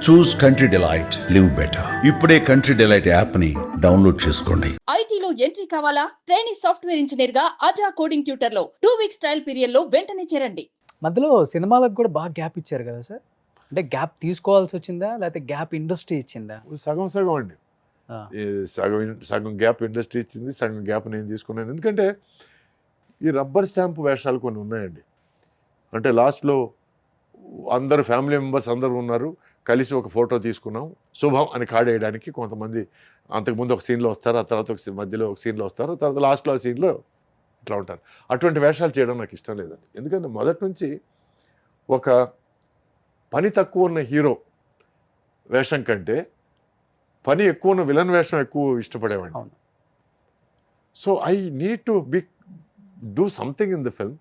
చూస్ country delight, live better. ఇప్పుడే country delight app ని download చేసుకోండి. ఐటీలో ఎంట్రీ కావాలా? ట్రైనీ సాఫ్ట్వేర్ ఇంజనీర్ గా అజా కోడింగ్ ట్యూటర్ లో 2 వీక్స్ ట్రయల్ పీరియడ్ లో వెంటనే చేరండి. మధ్యలో సినిమాలకు కూడా బాగా గ్యాప్ ఇచ్చారు కదా సార్. అంటే గ్యాప్ తీసుకోవాల్సి వచ్చిందా లేకపోతే గ్యాప్ ఇండస్ట్రీ ఇచ్చిందా? సగం సగం అండి. సగం గ్యాప్ ఇండస్ట్రీ ఇచ్చింది, సగం గ్యాప్ నేను తీసుకున్నాను. ఎందుకంటే ఈ రబ్బర్ స్టాంప్ వేషాలు కొన్ని ఉన్నాయండి. అంటే లాస్ట్లో అందరు ఫ్యామిలీ మెంబర్స్ అందరూ ఉన్నారు, కలిసి ఒక ఫోటో తీసుకున్నాం, శుభం అని కాడేయడానికి కొంతమంది అంతకుముందు ఒక సీన్లో వస్తారు, ఆ తర్వాత మధ్యలో ఒక సీన్లో వస్తారు, తర్వాత లాస్ట్లో ఆ సీన్లో ఇట్లా ఉంటారు. అటువంటి వేషాలు చేయడం నాకు ఇష్టం లేదండి. ఎందుకంటే మొదటి నుంచి ఒక పని తక్కువ ఉన్న హీరో వేషం కంటే పని ఎక్కువ ఉన్న విలన్ వేషం ఎక్కువ ఇష్టపడేవాడిని. So I need to do something in the film,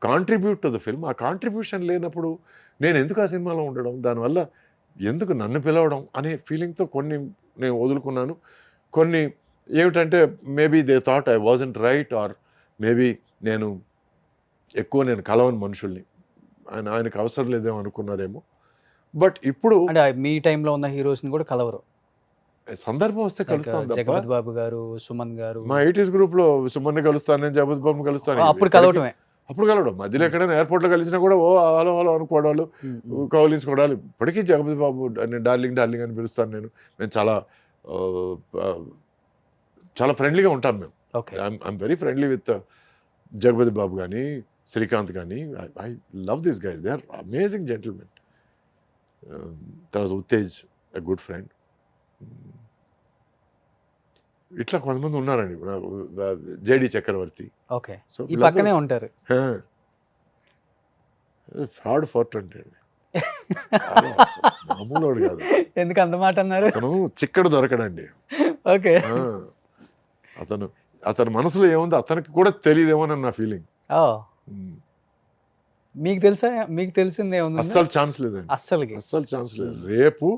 contribute to the film. ఆ కాంట్రిబ్యూషన్ లేనప్పుడు నేను ఎందుకు ఆ సినిమాలో ఉండడం, దానివల్ల ఎందుకు నన్ను పిలవడం అనే ఫీలింగ్తో కొన్ని నేను వదులుకున్నాను. కొన్ని ఏమిటంటే maybe they thought I wasn't right, or maybe నేను కలవని మనుషుల్ని, ఆయనకు అవసరం లేదేమో అనుకున్నారేమో. బట్ ఇప్పుడు అంటే మీ టైంలో ఉన్న హీరోస్ని కూడా కలవరు, సందర్భం వస్తే కలుస్తాను తప్ప. జగపతి బాబు గారు, సుమన్ గారు, మా 80s గ్రూప్లో సుమన్ కలుస్తాను, నేను జగపతి బాబుని కలుస్తాను. అప్పుడు కలవటమే, అప్పుడు కలవడం. మధ్యలో ఎక్కడైనా ఎయిర్పోర్ట్లో కలిసినా కూడా ఓ హలో హలో అనుకోవడాలు, కౌలించుకోవడాలు. ఇప్పటికీ జగపతి బాబు డార్లింగ్ డార్లింగ్ అని పిలుస్తాను నేను. మేము చాలా ఫ్రెండ్లీగా ఉంటాం మేము. I'm very friendly with Jagapathi Babu కానీ, శ్రీకాంత్ కానీ. I love this guys, they are amazing gentlemen. తర్వాత ఉత్తేజ్, ఎ గుడ్ ఫ్రెండ్. ఇట్లా కొంతమంది ఉన్నారండి. జేడి చక్రవర్తి. ఓకే, ఈ పక్కనే ఉంటారు. ఫ్రాడ్ 420 అండి, మామూలు కాదు. ఎందుకు అంత మాట అన్నారు? అతను చిక్కడు దొరకడండి. ఓకే, అతని మనసులో ఏముందో అతనికి కూడా తెలియదేమోనని నా ఫీలింగ్. మీకు తెలుసా? మీకు తెలిసిందే ఉంది? అస్సలు ఛాన్స్ లేదండి, అస్సలు ఛాన్స్ లేదు. రేపు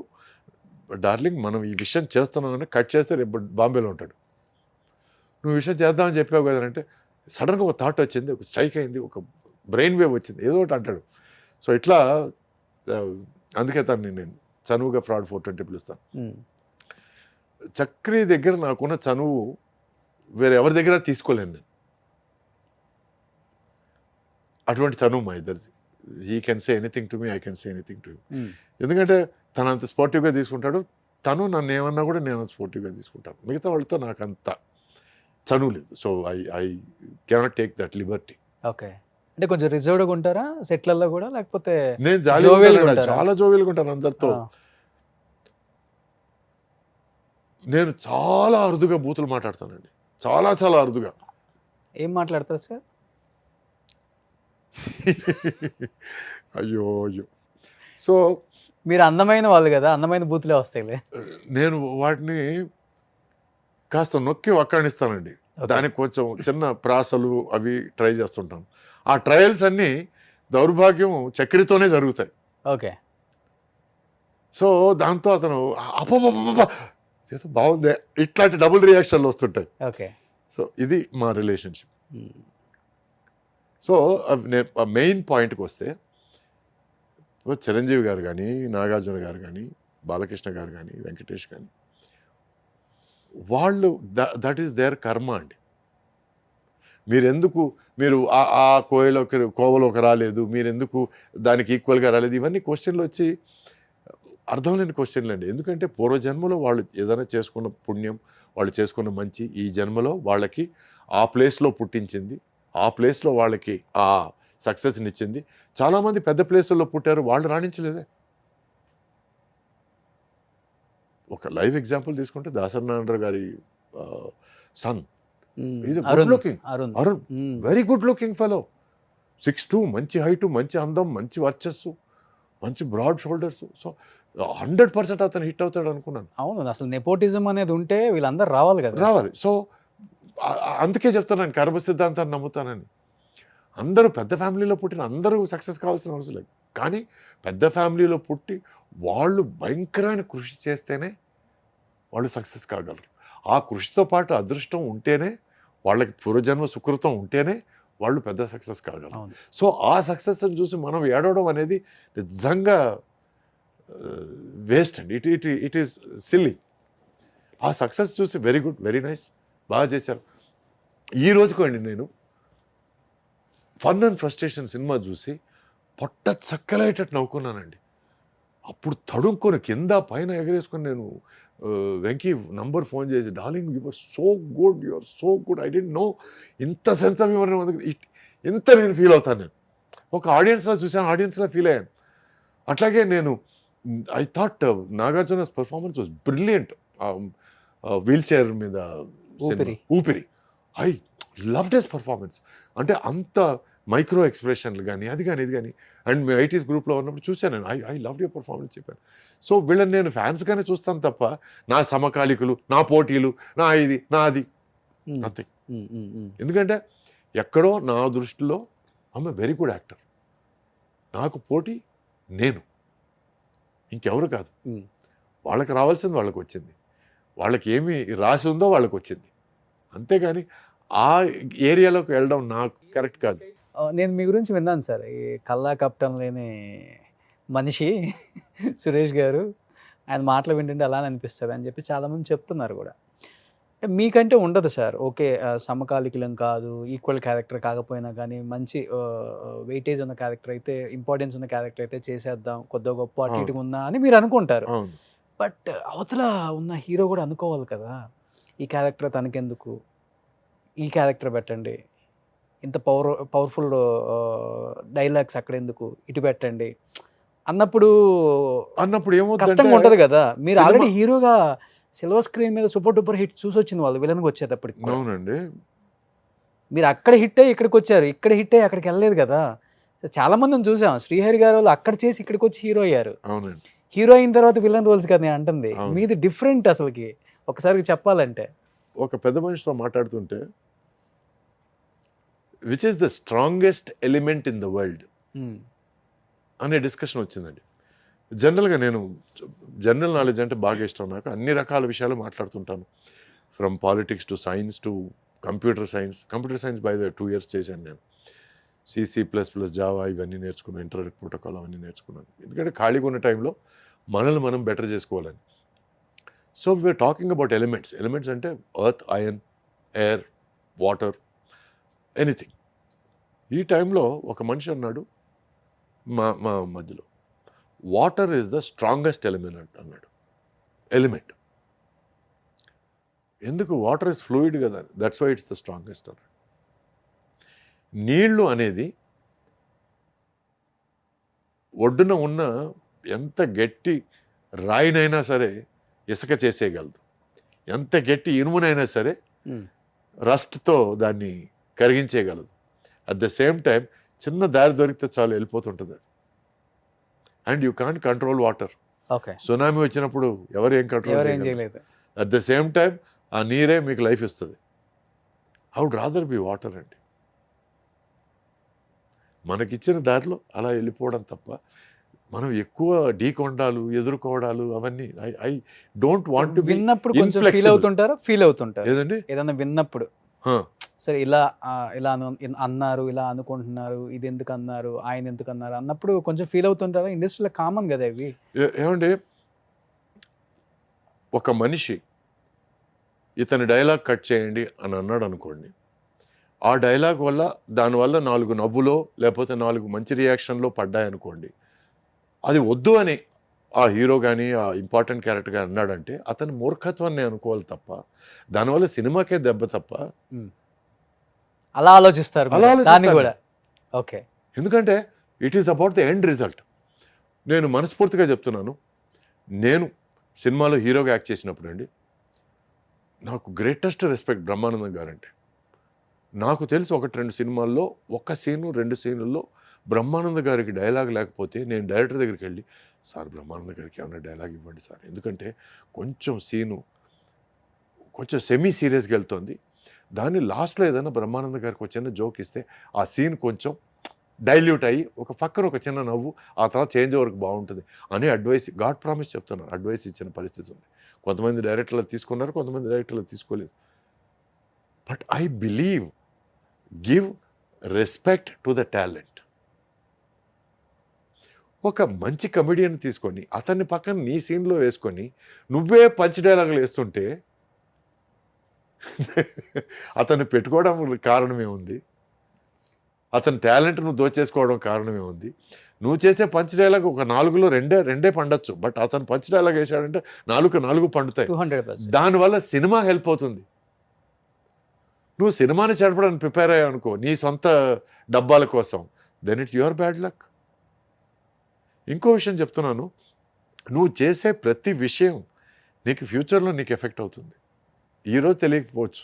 డార్లింగ్ మనం ఈ విషయం చేస్తున్నామని కట్ చేస్తే రేపు బాంబేలో ఉంటాడు. నువ్వు విషయం చేద్దామని చెప్పావు కదా అంటే సడన్గా ఒక థాట్ వచ్చింది, ఒక స్ట్రైక్ అయింది, ఒక బ్రెయిన్ వేవ్ వచ్చింది, ఏదో ఒకటి అంటాడు. సో ఇట్లా అందుకే తను నేను చనువుగా ఫ్రాడ్ 420 పిలుస్తాను. చక్రి దగ్గర నాకున్న చనువు వేరే ఎవరి దగ్గర తీసుకోలేను నేను. అటువంటి చనువు మా ఇద్దరిది. He can say anything to me, I can say anything to you. ఎందుకంటే తను అంత స్పోర్టివ్గా తీసుకుంటాడు, తను నన్ను ఏమన్నా కూడా నేను అంత స్పోర్టివ్గా తీసుకుంటాను. మిగతా వాళ్ళతో నాకు అంత చనువు లేదు. So I cannot take that Liberty. Okay, అంటే కొంచెం రిజర్వ్డ్గా ఉంటారా సెట్లలో కూడా, లేకపోతే? నేను చాలా జోవియల్గా ఉంటాను అందరితో. నేను చాలా అరుదుగా బూతులు మాట్లాడతానండి, చాలా చాలా అరుదుగా. ఏం మాట్లాడతారు సార్? అయ్యో అయ్యో. సో మీరు అందమైన వాళ్ళు కదా, అందమైన బూతులే వస్తాయిలే. నేను వాటిని కాస్త నొక్కి వక్కాణిస్తానండి. దానికి కొంచెం చిన్న ప్రాసలు అవి ట్రై చేస్తుంటాను. ఆ ట్రయల్స్ అన్నీ దౌర్భాగ్యం చక్రితోనే జరుగుతాయి. ఓకే, సో దాంతో అతను అప ఏదో బాగుంది, ఇట్లాంటి డబుల్ రియాక్షన్లు వస్తుంటాయి. ఓకే, సో ఇది మా రిలేషన్షిప్. సో మెయిన్ పాయింట్కి వస్తే చిరంజీవి గారు కానీ, నాగార్జున గారు కానీ, బాలకృష్ణ గారు కానీ, వెంకటేష్ కానీ, వాళ్ళు దట్ ఈస్ దేర్ కర్మ అండి. మీరు ఆ కోవలోకి రాలేదు, మీరెందుకు దానికి ఈక్వల్గా రాలేదు, ఇవన్నీ క్వశ్చన్లు వచ్చి అర్థం లేని క్వశ్చన్లు అండి. ఎందుకంటే పూర్వజన్మలో వాళ్ళు ఏదైనా చేసుకున్న పుణ్యం, వాళ్ళు చేసుకున్న మంచి ఈ జన్మలో వాళ్ళకి ఆ ప్లేస్లో పుట్టించింది, ఆ ప్లేస్లో వాళ్ళకి ఆ సక్సెస్ని ఇచ్చింది. చాలామంది పెద్ద ప్లేసుల్లో పుట్టారు, వాళ్ళు రాణించలేదే. ఒక లైవ్ ఎగ్జాంపుల్ తీసుకుంటే దాసరి నారాయణరావు గారి son, good looking Arun, very good looking fellow, 6'2", మంచి హైటు, మంచి అందం, మంచి వర్చస్సు, మంచి బ్రాడ్ షోల్డర్స్. సో 100% అతను హిట్ అవుతాడు అనుకున్నాను. అవును, అసలు నెపోటిజం అనేది ఉంటే వీళ్ళందరూ రావాలి కదా, రావాలి. సో అందుకే చెప్తాను, కర్మ సిద్ధాంతాన్ని నమ్ముతానని. అందరూ పెద్ద ఫ్యామిలీలో పుట్టిన అందరూ సక్సెస్ కావాల్సిన అవసరం లేదు. కానీ పెద్ద ఫ్యామిలీలో పుట్టి వాళ్ళు భయంకరమైన కృషి చేస్తేనే వాళ్ళు సక్సెస్ కాగలరు. ఆ కృషితో పాటు అదృష్టం ఉంటేనే, వాళ్ళకి పూర్వజన్మ సుకృతం ఉంటేనే వాళ్ళు పెద్ద సక్సెస్ కాగలరు. సో ఆ సక్సెస్ని చూసి మనం ఏడవడం అనేది నిజంగా వేస్ట్ అండి. It is silly. ఆ సక్సెస్ చూసి వెరీ గుడ్, వెరీ నైస్, బాగా చేశారు. ఈ రోజుకు అండి నేను ఫన్ అండ్ ఫ్రస్ట్రేషన్ సినిమా చూసి పొట్ట చక్కలేటట్టు నవ్వుకున్నానండి. అప్పుడు తడుక్కొని కింద పైన ఎగరేసుకొని నేను వెంకీ నంబర్ ఫోన్ చేసి, darling you are so good, you are so good, I didn't know ఇంత సెన్స్ ఆఫ్ హ్యూమర్ ఇంత నేను ఫీల్ అవుతాను. నేను ఒక ఆడియన్స్లో చూశాను, ఆడియన్స్లో ఫీల్ అయ్యాను. అట్లాగే నేను I thought Nagarjuna's performance was brilliant. Wheel chair మీద Oopiri, I loved his performance. అంటే అంత మైక్రో ఎక్స్ప్రెషన్లు కానీ అది కానీ ఇది కానీ. అండ్ మీ ఐటీస్ గ్రూప్లో ఉన్నప్పుడు చూశాను నేను, ఐ లవ్ యువర్ పర్ఫార్మెన్స్ చెప్పాను. సో వీళ్ళని నేను ఫ్యాన్స్గానే చూస్తాను తప్ప నా సమకాలికులు, నా పోటీలు, నా ఇది నా అది అంతే. ఎందుకంటే ఎక్కడో నా దృష్టిలో ఆమె వెరీ గుడ్ యాక్టర్. నాకు పోటీ నేను, ఇంకెవరు కాదు. వాళ్ళకి రావాల్సింది వాళ్ళకి వచ్చింది, వాళ్ళకి ఏమి రాసి ఉందో వాళ్ళకి వచ్చింది. అంతేగాని ఆ ఏరియాలోకి వెళ్ళడం నాకు కరెక్ట్ కాదు. నేను మీ గురించి విన్నాను సార్, ఈ కల్లా కపటం లేని మనిషి సురేష్ గారు, ఆయన మాటలు వింటుంటే అలానే అనిపిస్తుంది అని చెప్పి చాలామంది చెప్తున్నారు కూడా. మీకంటే ఉండదు సార్, ఓకే సమకాలికులం కాదు, ఈక్వల్ క్యారెక్టర్ కాకపోయినా కానీ మంచి వెయిటేజ్ ఉన్న క్యారెక్టర్ అయితే, ఇంపార్టెన్స్ ఉన్న క్యారెక్టర్ అయితే చేసేద్దాం, కొద్దిగా గొప్ప అటు ఇటుగా ఉన్నా అని మీరు అనుకుంటారు. బట్ అవతల ఉన్న హీరో కూడా అనుకోవాలి కదా, ఈ క్యారెక్టర్ తనకెందుకు, ఈ క్యారెక్టర్ పెట్టండి, ఇంత పవర్ఫుల్ డైలాగ్స్ అక్కడ ఎందుకు, ఇటు పెట్టండి అన్నప్పుడు ఏమో కష్టంగా ఉంటుంది కదా. మీరు ఆల్రెడీ హీరోగా సిల్వర్ స్క్రీన్ మీద సూపర్ డూపర్ హిట్ చూసి వచ్చింది వాళ్ళు విలన్కి వచ్చేటప్పటికి. అవునండి, మీరు అక్కడ హిట్ అయ్యి ఇక్కడికి వచ్చారు, ఇక్కడ హిట్ అయ్యి అక్కడికి వెళ్ళలేదు కదా. చాలా మందిని చూసాం, శ్రీహరి గారు వాళ్ళు అక్కడ చేసి ఇక్కడికి వచ్చి హీరో అయ్యారు. అవునండి, హీరో అయిన తర్వాత విలన్ రోల్స్ కదా నేను అంటుంది. మీది డిఫరెంట్ అసలుకి ఒకసారి చెప్పాలంటే. ఒక పెద్ద మనిషితో మాట్లాడుతుంటే, which is the strongest element in the world అనే డిస్కషన్ వచ్చిందండి. జనరల్గా నేను జనరల్ నాలెడ్జ్ అంటే బాగా ఇష్టం నాకు, అన్ని రకాల విషయాలు మాట్లాడుతుంటాను. From politics to science to computer science. Computer science by the 2 years చేశాను నేను. C++, జావా ఇవన్నీ నేర్చుకున్నాను, ఇంటర్నెట్ ప్రోటోకాల్ అవన్నీ నేర్చుకున్నాను. ఎందుకంటే ఖాళీగా ఉన్న టైంలో మనల్ని మనం బెటర్ చేసుకోవాలని. So we're talking about elements. Elements అంటే earth, iron, air, water, anything. ఈ టైంలో ఒక మనిషి అన్నాడు మా మధ్యలో, water is the strongest element అన్నాడు. ఎలిమెంట్ ఎందుకు? వాటర్ ఇస్ ఫ్లూయిడ్ కదా, that's why it's the strongest అన్నాడు. నీళ్లు అనేది ఒడ్డున ఉన్న ఎంత గట్టి రాయినైనా సరే ఇసుక చేసేయగలదు, ఎంత గట్టి ఇనుమునైనా సరే రస్ట్తో దాన్ని కరిగించేయగలదు. అట్ ద సేమ్ టైం చిన్న దారి దొరికితే చాలు వెళ్ళిపోతుంటుంది అది. And you can't control water. Tsunami వచ్చినప్పుడు ఎవరు ఏం కంట్రోల్ చేయలేదు. అట్ ద సేమ్ టైం ఆ నీరే మీకు లైఫ్ ఇస్తుంది. I would rather be water అండి. మనకిచ్చిన దారిలో అలా వెళ్ళిపోవడం తప్ప మనం ఎక్కువ ఢీకొండాలు, ఎదుర్కోవడాలు అవన్నీ I don't want to be. విన్నప్పుడు కొంచెం ఫీల్ అవుతుంటారు ఏదండి, ఏదన్నా విన్నప్పుడు సరే ఇలా అన్నారు, ఇలా అనుకుంటున్నారు, ఇది ఎందుకు అన్నారు, ఆయన ఎందుకు అన్నారు అన్నప్పుడు కొంచెం ఫీల్ అవుతుంటారా? ఇండస్ట్రీలో కామన్ కదా ఇవి. ఏమండి, ఒక మనిషి ఇతని డైలాగ్ కట్ చేయండి అని అన్నాడు అనుకోండి, ఆ డైలాగ్ వల్ల దానివల్ల 4 నవ్వులో లేకపోతే 4 మంచి రియాక్షన్లో పడ్డాయనుకోండి, అది వద్దు అని ఆ హీరో కానీ ఆ ఇంపార్టెంట్ క్యారెక్టర్ కానీ అన్నాడంటే అతని మూర్ఖత్వాన్ని అనుకోవాలి తప్ప దానివల్ల సినిమాకే దెబ్బ తప్ప. అలా ఆలోచిస్తారు దాన్ని కూడా. ఓకే, ఎందుకంటే it is about the end result. నేను మనస్ఫూర్తిగా చెప్తున్నాను, నేను సినిమాలో హీరోగా యాక్ట్ చేసినప్పుడు అండి నాకు గ్రేటెస్ట్ రెస్పెక్ట్ బ్రహ్మానందం గారంటే. నాకు తెలిసి 1-2 సినిమాల్లో 1 సీను 2 సీనుల్లో బ్రహ్మానంద గారికి డైలాగ్ లేకపోతే నేను డైరెక్టర్ దగ్గరికి వెళ్ళి, సార్ బ్రహ్మానంద గారికి ఏమైనా డైలాగ్ ఇవ్వండి సార్, ఎందుకంటే కొంచెం సీను కొంచెం సెమీ సీరియస్గా వెళ్తుంది, దాన్ని లాస్ట్లో ఏదైనా బ్రహ్మానంద గారికి ఒక చిన్న జోక్ ఇస్తే ఆ సీన్ కొంచెం డైల్యూట్ అయ్యి ఒక పక్కన ఒక చిన్న నవ్వు, ఆ తర్వాత చేంజ్ ఓవర్కి బాగుంటుంది అని అడ్వైస్, గాడ్ ప్రామిస్ చెప్తున్నారు, అడ్వైస్ ఇచ్చిన పరిస్థితి ఉంది. కొంతమంది డైరెక్టర్లు తీసుకున్నారు, కొంతమంది డైరెక్టర్లు తీసుకోలేదు. But I believe give respect to the talent. ఒక మంచి కమెడియన్ తీసుకొని అతన్ని పక్కన నీ సీన్లో వేసుకొని నువ్వే పంచ్ డైలాగులు వేస్తుంటే అతన్ని పెట్టుకోవడం కారణమే ఉంది, అతని టాలెంట్ నువ్వు దోచేసుకోవడం కారణమే ఉంది. నువ్వు చేసే పంచ్ డైలాగ్ ఒక 4లో రెండే పండొచ్చు, బట్ అతను పంచ్ డైలాగ్ వేసాడంటే 4 పండుతాయి. 200%. దానివల్ల సినిమా హెల్ప్ అవుతుంది. నువ్వు సినిమాని చెడపడానికి ప్రిపేర్ అయ్యావు అనుకో నీ సొంత డబ్బాల కోసం, then it's your bad luck. ఇంకో విషయం చెప్తున్నాను, నువ్వు చేసే ప్రతి విషయం నీకు ఫ్యూచర్లో నీకు ఎఫెక్ట్ అవుతుంది. ఈరోజు తెలియకపోవచ్చు,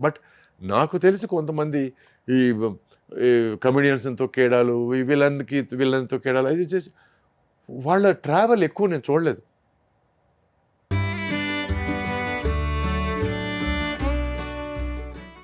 బట్ నాకు తెలిసి కొంతమంది ఈ కమెడియన్స్ని తొక్కేయడాలు, ఈ విలన్తో తొక్కేయడాలు అది చేసి వాళ్ళ ట్రావెల్ ఎక్కువ నేను చూడలేదు.